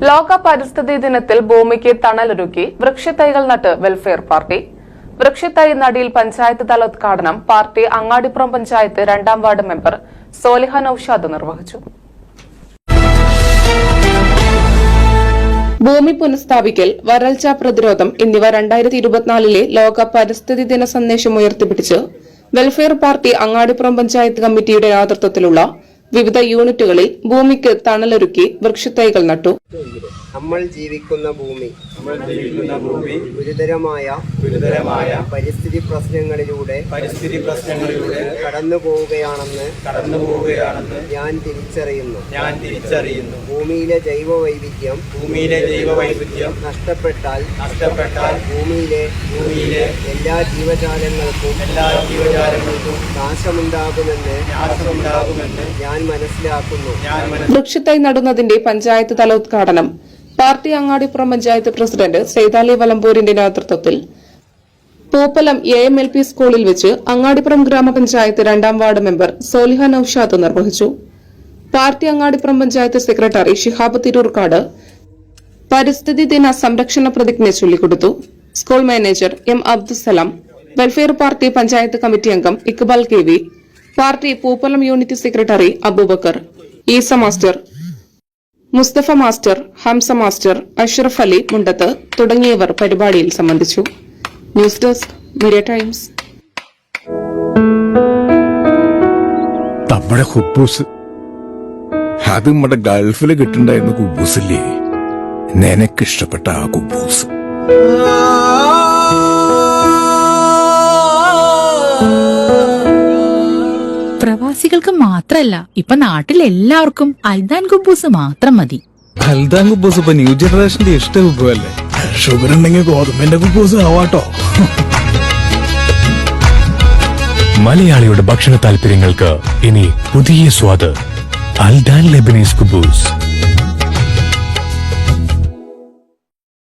ലോക പരിസ്ഥിതി ദിനത്തിൽ ഭൂമിക്ക് തണലൊരുക്കി വൃക്ഷത്തൈകൾ നട്ട് വെൽഫെയർ പാർട്ടി. വൃക്ഷത്തൈ നടിയിൽ പഞ്ചായത്ത് തല ഉദ്ഘാടനം പാർട്ടി അങ്ങാടിപ്പുറം പഞ്ചായത്ത് 2ാം വാർഡ് മെമ്പർ സോലിഹ നൌഷാദ് നിർവഹിച്ചു. ഭൂമി പുനഃസ്ഥാപിക്കൽ, വരൾച്ച പ്രതിരോധം എന്നിവ 2024 ലോക പരിസ്ഥിതി ദിന സന്ദേശം ഉയർത്തിപ്പിടിച്ച് വെൽഫെയർ പാർട്ടി അങ്ങാടിപ്പുറം പഞ്ചായത്ത് കമ്മിറ്റിയുടെ നേതൃത്വത്തിലുള്ള വിവിധ യൂണിറ്റുകളിൽ ഭൂമിക്ക് തണലൊരുക്കി വൃക്ഷത്തൈകൾ നട്ടു. നമ്മൾ ജീവിക്കുന്ന ഭൂമി ഗുരുതരമായ പരിസ്ഥിതി പ്രശ്നങ്ങളിലൂടെ കടന്നു പോവുകയാണെന്ന് ഞാൻ തിരിച്ചറിയുന്നു. ഭൂമിയിലെ ജൈവവൈവിധ്യം നഷ്ടപ്പെട്ടാൽ ഭൂമിയിലെ എല്ലാ ജീവജാലങ്ങൾക്കും നാശമുണ്ടാകുമെന്ന് ഞാൻ മനസ്സിലാക്കുന്നു. വൃക്ഷത്തൈ നടുന്നതിന്റെ പഞ്ചായത്ത് തല ഉദ്ഘാടനം പാർട്ടി അങ്ങാടിപ്പുറം പഞ്ചായത്ത് പ്രസിഡന്റ് സൈതാലി വലമ്പൂരിന്റെ നേതൃത്വത്തിൽ പൂപ്പലം AMLP സ്കൂളിൽ വെച്ച് അങ്ങാടിപ്പുറം ഗ്രാമപഞ്ചായത്ത് 2ാം വാർഡ് മെമ്പർ സോലിഹ നൌഷാദ് നിർവഹിച്ചു. പാർട്ടി അങ്ങാടിപ്പുറം പഞ്ചായത്ത് സെക്രട്ടറി ഷിഹാബ് തിരൂർക്കാട് പരിസ്ഥിതി ദിന സംരക്ഷണ പ്രതിജ്ഞ ചൊല്ലിക്കൊടുത്തു. School manager M Abdussalam, Welfare Party panchayat committee അംഗം Iqbal KV, party Poopalam unit secretary Abubakar, Isa master, Musthafa master, Hamza master, Ashraf Ali Mundath തുടങ്ങിയവർ പരിപാടിയിൽ സംബന്ധിച്ചു. News Desk Media Times. നമ്മുടെ കുബൂസ് അത് നമ്മുടെ ഗൾഫില് കിട്ടുണ്ടായിരുന്ന കുബൂസില്ലേ, നിനക്കിഷ്ടപ്പെട്ട ആ കുബൂസ്. പ്രവാസികൾക്ക് മാത്രല്ല, ഇപ്പൊ നാട്ടിലെല്ലാവർക്കും അൽദാൻ കുബൂസ് മാത്രം മതി. അൽദാൻ കുബൂസ് ഇപ്പൊ ന്യൂ ജനറേഷന്റെ ഇഷ്ട വിഭവല്ലേ. ഷുഗർ ഉണ്ടെങ്കിൽ ഗോതമ്പിന്റെ കുബൂസ് ആവാട്ടോ. മലയാളിയുടെ ഭക്ഷണ താല്പര്യങ്ങൾക്ക് ഇനി പുതിയ സ്വാദ്. അൽദാൻ ലെബനീസ് കുബൂസ്.